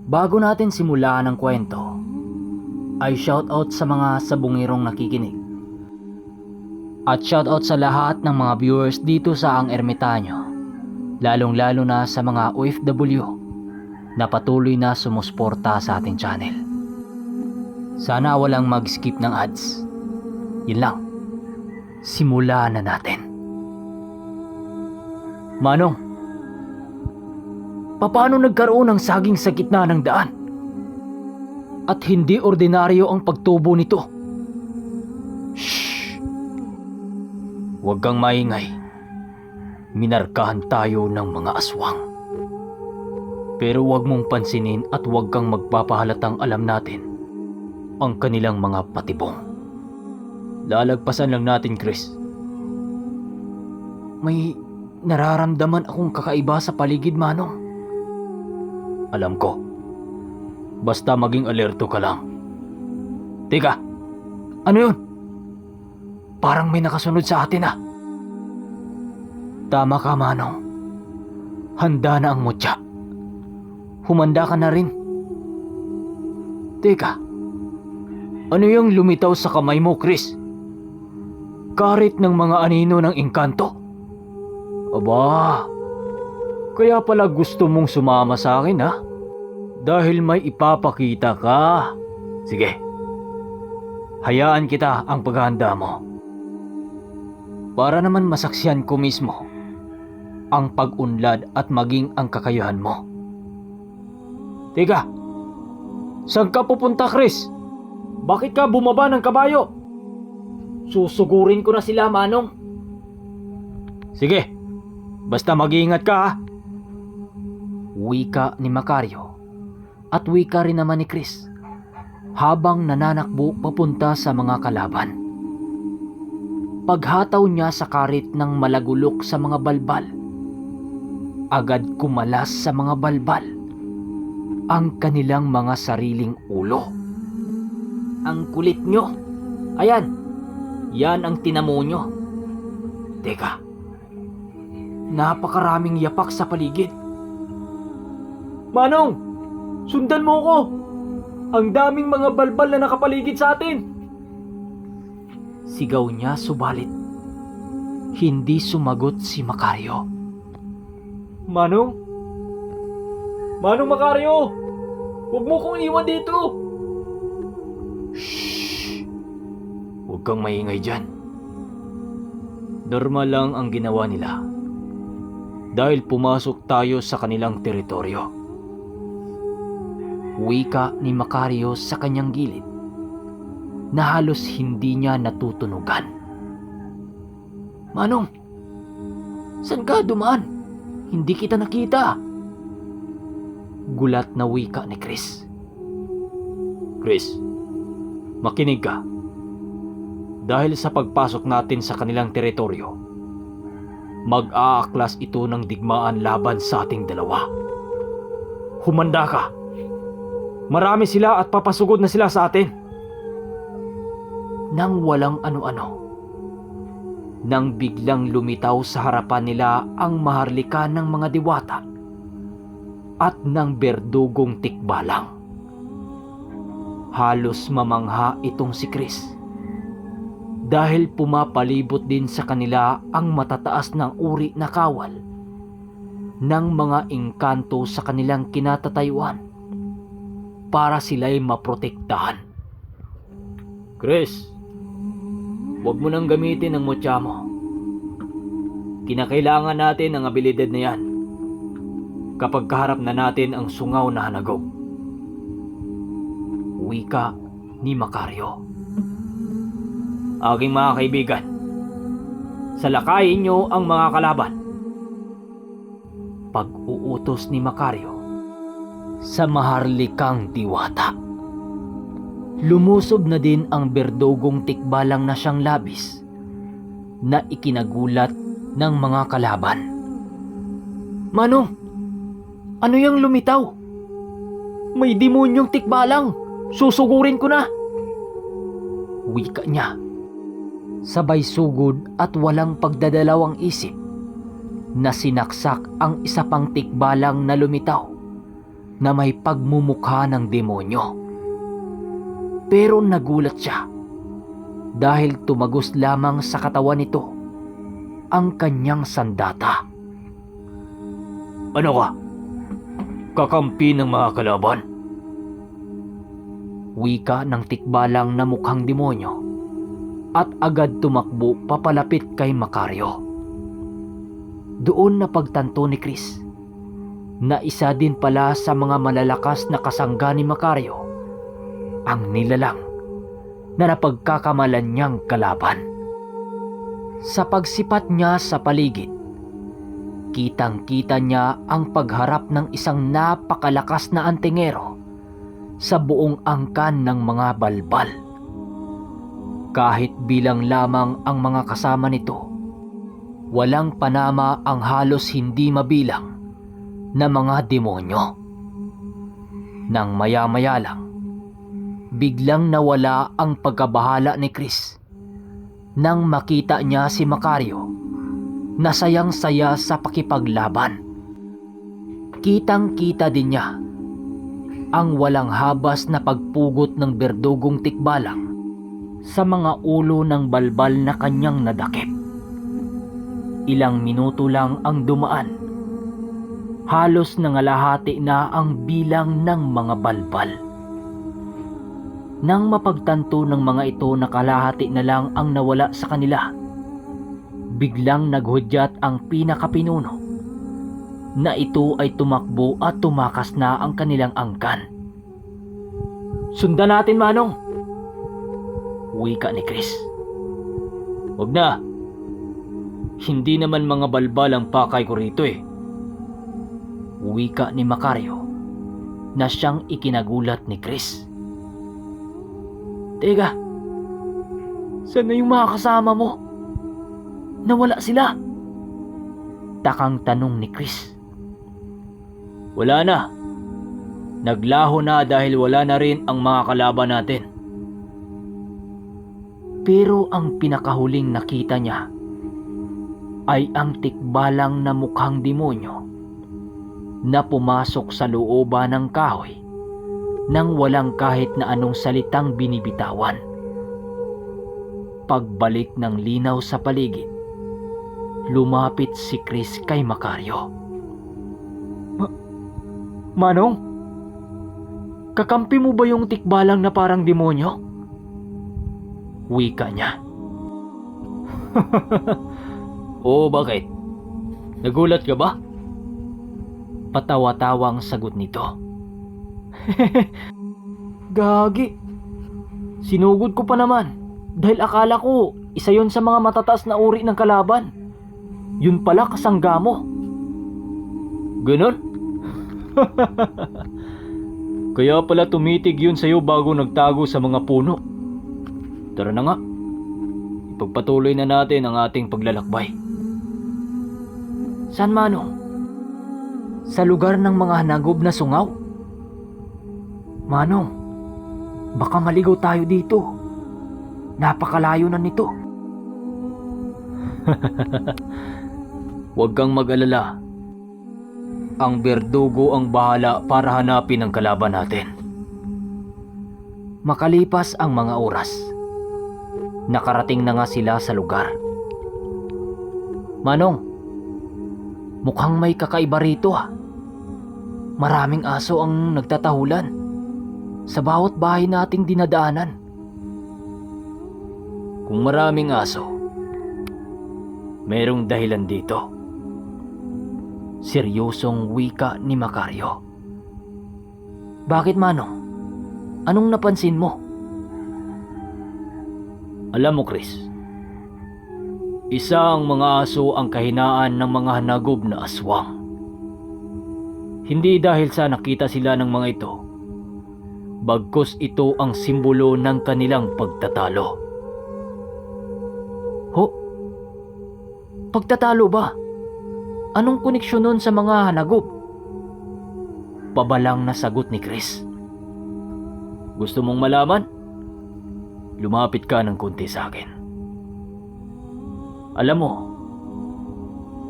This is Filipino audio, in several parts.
Bago natin simulan ang kwento, ay shoutout sa mga sabungirong nakikinig. At shoutout sa lahat ng mga viewers dito sa Ang Ermitanyo, lalong-lalo na sa mga OFW na patuloy na sumusuporta sa ating channel. Sana walang mag-skip ng ads. Yun lang. Simulan na natin. Manong, paano nagkaroon ng saging sa gitna ng daan? At hindi ordinaryo ang pagtubo nito. Shhh! Huwag kang maingay. Minarkahan tayo ng mga aswang. Pero huwag mong pansinin at huwag kang magpapahalatang alam natin ang kanilang mga patibong. Lalagpasan lang natin, Chris. May nararamdaman akong kakaiba sa paligid, Manong. Alam ko. Basta maging alerto ka lang. Teka, ano yun? Parang may nakasunod sa atin ah. Tama ka, Manong. Handa na ang mutya. Humanda ka na rin. Teka, ano yung lumitaw sa kamay mo, Chris? Karit ng mga anino ng engkanto? Aba, kaya pala gusto mong sumama sa akin ha? Dahil may ipapakita ka. Sige, hayaan kita ang paghahanda mo. Para naman masaksihan ko mismo ang pag-unlad at maging ang kakayuhan mo. Teka, saan ka pupunta, Chris? Bakit ka bumaba ng kabayo? Susugurin ko na sila, Manong. Sige, basta mag-iingat ka ha. Wika ni Macario at wika rin naman ni Chris habang nananakbo papunta sa mga kalaban. Paghataw niya sa karit ng malagulok sa mga balbal, agad kumalas sa mga balbal ang kanilang mga sariling ulo. Ang kulit nyo. Ayan, yan ang tinamo nyo. Teka, napakaraming yapak sa paligid. Manong, sundan mo ko. Ang daming mga balbal na nakapaligid sa atin. Sigaw niya subalit hindi sumagot si Macario. Manong? Manong Macario! Huwag mo kong iwan dito! Shhh! Huwag kang maingay dyan. Normal lang ang ginawa nila dahil pumasok tayo sa kanilang teritoryo. Wika ni Macario sa kanyang gilid na halos hindi niya natutunugan. Manong, saan ka dumaan? Hindi kita nakita. Gulat na wika ni Chris. Chris, makinig ka. Dahil sa pagpasok natin sa kanilang teritoryo, mag-aaklas ito ng digmaan laban sa ating dalawa. Humanda ka. Marami sila at papasugod na sila sa atin. Nang walang ano-ano, nang biglang lumitaw sa harapan nila ang maharlika ng mga diwata at ng berdugong tikbalang. Halos mamangha itong si Chris dahil pumapalibot din sa kanila ang matataas ng uri na kawal ng mga engkanto sa kanilang kinatatayuan para sila'y maprotektahan. Chris, huwag mo nang gamitin ang mutya mo. Kinakailangan natin ang abilidad na yan kapag kaharap na natin ang sungaw na hanagog. Wika ni Macario. Aking mga kaibigan, salakayin nyo ang mga kalaban. Pag-uutos ni Macario sa maharlikang diwata. Lumusob na din ang berdugong tikbalang na siyang labis na ikinagulat ng mga kalaban. Manong, ano yung lumitaw? May demonyong tikbalang. Susugurin ko na. Wika niya. Sabay sugod at walang pagdadalawang isip na sinaksak ang isa pang tikbalang na lumitaw na may pagmumukha ng demonyo. Pero nagulat siya dahil tumagos lamang sa katawan nito ang kanyang sandata. Ano ka? Kakampi ng mga kalaban? Wika ng tikbalang na mukhang demonyo at agad tumakbo papalapit kay Macario. Doon napagtanto ni Chris na isa din pala sa mga malalakas na kasangga ni Macario ang nilalang na napagkakamalan niyang kalaban. Sa pagsipat niya sa paligid, kitang-kita niya ang pagharap ng isang napakalakas na antingero sa buong angkan ng mga balbal. Kahit bilang lamang ang mga kasama nito, walang panama ang halos hindi mabilang na mga demonyo. Nang maya-maya lang, biglang nawala ang pagkabahala ni Chris nang makita niya si Macario na sayang-saya sa pakipaglaban. Kitang-kita din niya ang walang habas na pagpugot ng berdugong tikbalang sa mga ulo ng balbal na kanyang nadakip. Ilang minuto lang ang dumaan, halos nangalahati na ang bilang ng mga balbal. Nang mapagtanto ng mga ito na kalahati na lang ang nawala sa kanila, biglang naghudyat ang pinakapinuno na ito ay tumakbo at tumakas na ang kanilang angkan. Sundan natin, Manong! Wika ni Chris. Wag na. Hindi naman mga balbal ang pakay ko rito eh. Wika ni Macario na siyang ikinagulat ni Chris. Teka, saan na yung mga kasama mo? Nawala sila? Takang tanong ni Chris. Wala na. Naglaho na dahil wala na rin ang mga kalaban natin. Pero ang pinakahuling nakita niya ay ang tikbalang na mukhang demonyo na pumasok sa looban ng kahoy nang walang kahit na anong salitang binibitawan. Pagbalik ng linaw sa paligid, lumapit si Chris kay Macario. Manong, kakampi mo ba yung tikbalang na parang demonyo? Wika niya. Oo, bakit? Nagulat ka ba? Patawa-tawang sagot nito. Gagi. Sinugod ko pa naman dahil akala ko isa yon sa mga matataas na uri ng kalaban. Yun pala kasangga mo. Ganon? Kaya pala tumitig yun sa'yo bago nagtago sa mga puno. Tara na nga. Ipagpatuloy na natin ang ating paglalakbay. Saan, Manong? Sa lugar ng mga hanagob na sungaw? Manong, baka maligaw tayo dito. Napakalayo na nito. Huwag kang mag-alala. Ang berdugo ang bahala para hanapin ang kalaban natin. Makalipas ang mga oras, nakarating na nga sila sa lugar. Manong, mukhang may kakaiba rito ah. Maraming aso ang nagtatahulan sa bawat bahay nating dinadaanan. Kung maraming aso, merong dahilan dito. Seryosong wika ni Macario. Bakit, Manong? Anong napansin mo? Alam mo, Chris, isang mga aso ang kahinaan ng mga hanagob na aswang. Hindi dahil sa nakita sila ng mga ito, bagkus ito ang simbolo ng kanilang pagtatalo. Ho? Pagtatalo ba? Anong koneksyon nun sa mga hanagob? Pabalang na sagot ni Chris. Gusto mong malaman? Lumapit ka ng konti sa akin. Alam mo,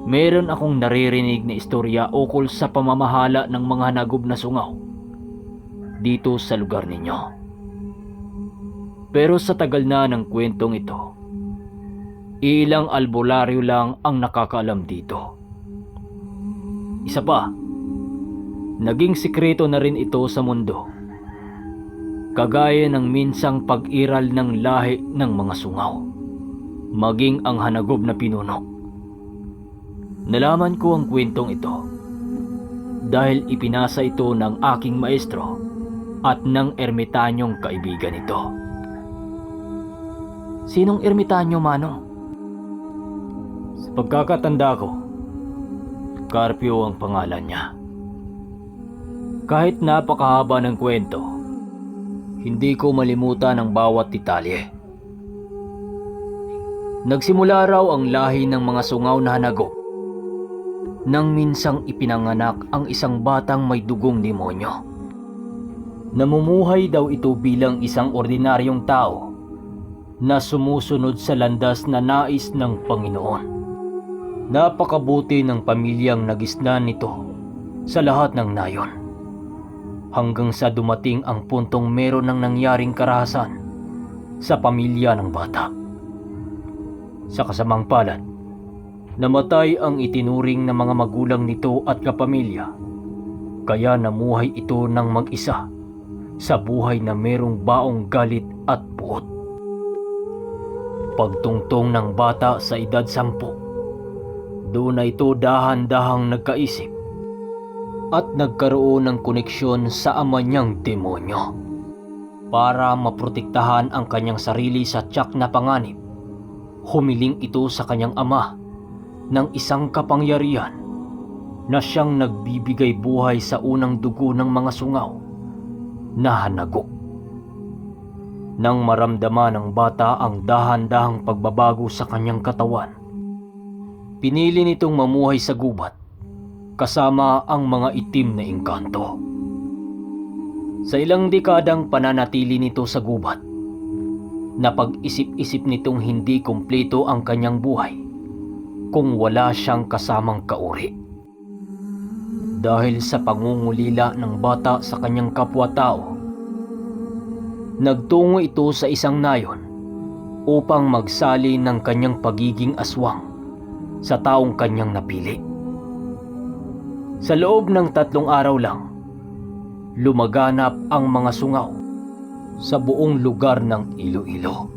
meron akong naririnig na istorya ukol sa pamamahala ng mga hanagob na sungaw dito sa lugar ninyo. Pero sa tagal na ng kwentong ito, ilang albularyo lang ang nakakaalam dito. Isa pa, naging sikreto na rin ito sa mundo, kagaya ng minsang pag-iral ng lahi ng mga sungaw, maging ang hanagob na pinuno. Nalaman ko ang kwentong ito dahil ipinasa ito ng aking maestro at ng ermitanyong kaibigan nito. Sinong ermitanyo, Manong? Sa pagkakatanda ko, Carpio ang pangalan niya. Kahit napakahaba ng kwento, hindi ko malimutan ang bawat detalye. Nagsimula raw ang lahi ng mga sungaw na hanagob nang minsang ipinanganak ang isang batang may dugong demonyo. Namumuhay daw ito bilang isang ordinaryong tao na sumusunod sa landas na nais ng Panginoon. Napakabuti ng pamilyang nagisnan nito sa lahat ng nayon, hanggang sa dumating ang puntong meron ng nangyaring karahasan sa pamilya ng bata. Sa kasamang palad, namatay ang itinuring na mga magulang nito at kapamilya, kaya namuhay ito ng mag-isa sa buhay na merong baong galit at puot. Pagtungtong ng bata sa edad 10, doon na ito dahan-dahang nagkaisip at nagkaroon ng koneksyon sa ama niyang demonyo. Para maprotektahan ang kanyang sarili sa tiyak na panganib, humiling ito sa kanyang ama ng isang kapangyarihan na siyang nagbibigay buhay sa unang dugo ng mga sungaw na hanagob. Nang maramdaman ng bata ang dahan-dahang pagbabago sa kanyang katawan, pinili nitong mamuhay sa gubat kasama ang mga itim na engkanto. Sa ilang dekadang pananatili nito sa gubat, napag-isip-isip nitong hindi kumpleto ang kanyang buhay kung wala siyang kasamang kauri. Dahil sa pangungulila ng bata sa kanyang kapwa-tao, nagtungo ito sa isang nayon upang magsali ng kanyang pagiging aswang sa taong kanyang napili. Sa loob ng 3 araw lang, lumaganap ang mga sungaw sa buong lugar ng Iloilo.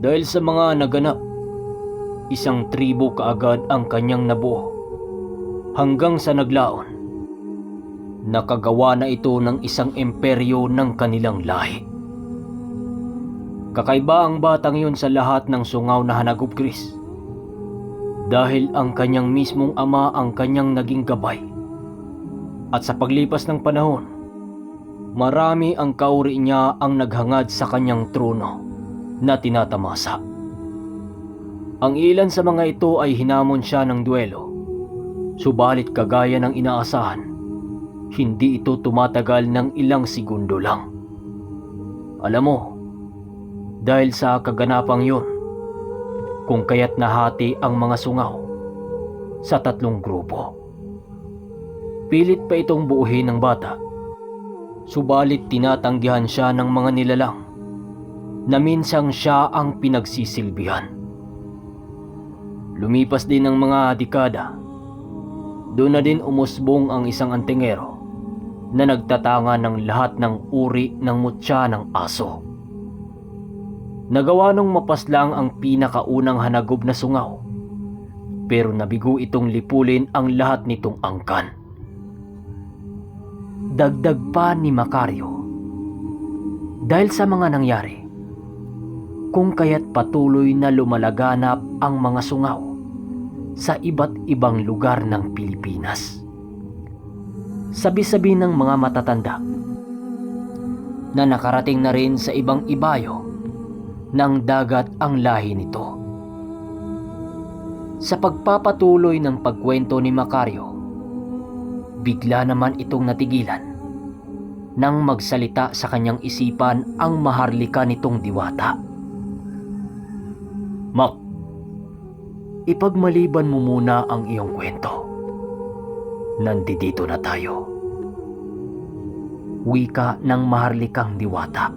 Dahil sa mga naganap, isang tribo kaagad ang kanyang nabuo, hanggang sa naglaon, nakagawa na ito ng isang imperyo ng kanilang lahi. Kakaiba ang batang yun sa lahat ng sungaw na hanagob, Chris, dahil ang kanyang mismong ama ang kanyang naging gabay. At sa paglipas ng panahon, marami ang kauri niya ang naghangad sa kanyang trono na tinatamasa. Ang ilan sa mga ito ay hinamon siya ng duelo, subalit kagaya ng inaasahan, hindi ito tumatagal ng ilang segundo lang. Alam mo, dahil sa kaganapang yun, kung kaya't nahati ang mga sungaw sa 3 grupo. Pilit pa itong buuhin ng bata, subalit tinatanggihan siya ng mga nilalang na minsang siya ang pinagsisilbihan. Lumipas din ang mga dekada, doon na din umusbong ang isang antingero na nagtatanga ng lahat ng uri ng mutya ng aso. Nagawa nung mapaslang ang pinakaunang hanagob na sungaw, pero nabigo itong lipulin ang lahat nitong angkan. Dagdag pa ni Macario, dahil sa mga nangyari, kung kaya't patuloy na lumalaganap ang mga sungaw sa iba't ibang lugar ng Pilipinas. Sabi-sabi ng mga matatanda na nakarating na rin sa ibang ibayo ng dagat ang lahi nito. Sa pagpapatuloy ng pagkwento ni Macario, bigla naman itong natigilan nang magsalita sa kanyang isipan ang maharlika nitong diwata. Mac, ipagmaliban mo muna ang iyong kwento. Nandito na tayo. Wika ng maharlikang diwata.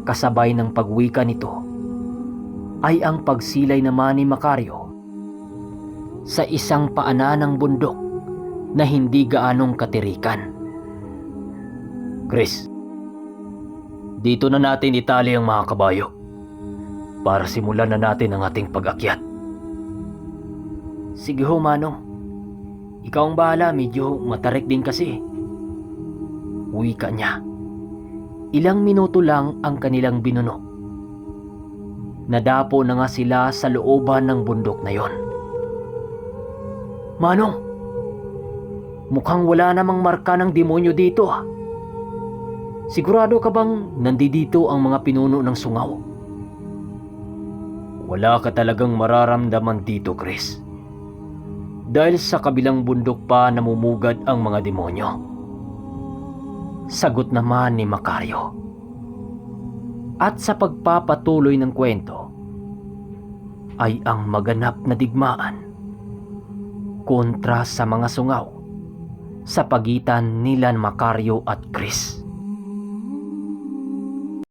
Kasabay ng pagwika nito ay ang pagsilay naman ni Macario sa isang paanan ng bundok na hindi gaanong katirikan. Chris, dito na natin itali ang mga kabayo para simulan na natin ang ating pag-akyat. Sige ho, Manong. Ikaw ang bahala, medyo matarik din kasi. Wika niya. Ilang minuto lang ang kanilang binuno. Nadapo na nga sila sa looban ng bundok na yon. Manong, mukhang wala namang marka ng demonyo dito ah. Sigurado ka bang nandito ang mga pinuno ng sungaw? Wala ka talagang mararamdaman dito, Chris. Dahil sa kabilang bundok pa namumugad ang mga demonyo. Sagot naman ni Macario. At sa pagpapatuloy ng kwento, ay ang maganap na digmaan kontra sa mga sungaw sa pagitan nila Macario at Chris.